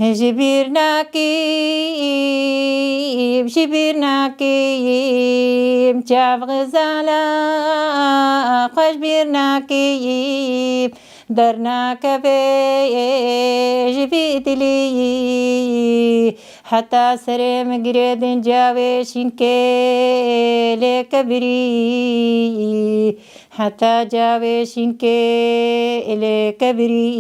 جبرناكي جبرناكي جاب غزالة خجبرناكي درناك جبيت لي حتى سرم قريد جاويشين كي لكبري حتى جاويشين كي لكبري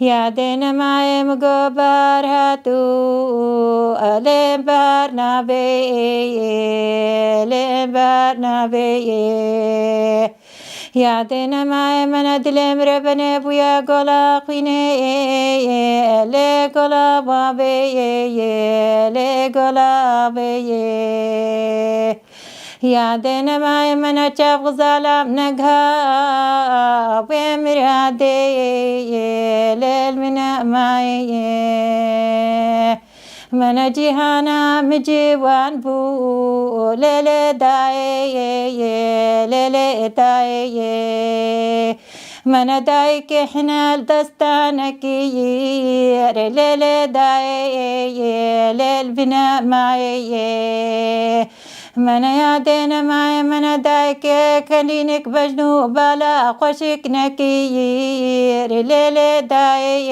يا دين معي مقبر هاتو ألم برنابي يا دين معي من أدلم ربنا بويا قولا قيني لي قولا بابي يا دين معي من أشاف غزالة منقها ومرادي للمنى معي من جهانا مجيوان بو ليلي داي من دايك حنا دستانك ليلي داي للبناء معي من يا دين معي من دايك كلينك بجنو بالا خوشك نكير ليلي داي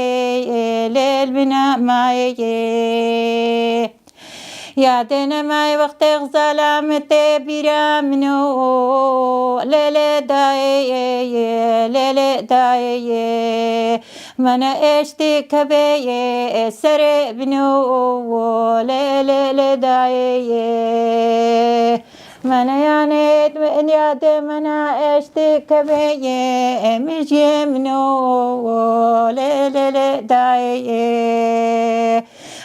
للبناء معي يا دين معي وقت غزالة بيرا منو ليلي داي من اشتك بي سر بنو ليلي داي من يعني من ياد من اشتك بي مجي منو ليلي داي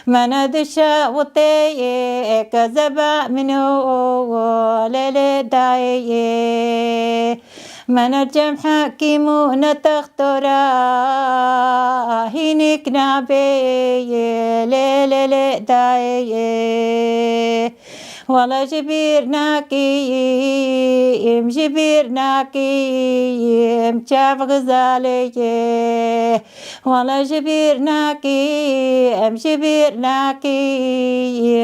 من دشا وطي كذبا منو ليلي داي من الجم حكيمون تخترا هينك نابي ليلي داي والله جبرناكي مشاف غزالي والله جبرناكي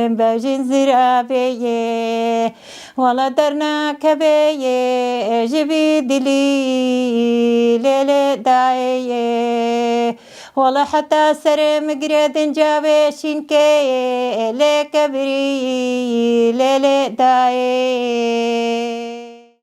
باجين زرابي والله درناك بي جبي دلي ليلي داي والله حتى سرم قريد جاويشين كي لكبري ليلي داي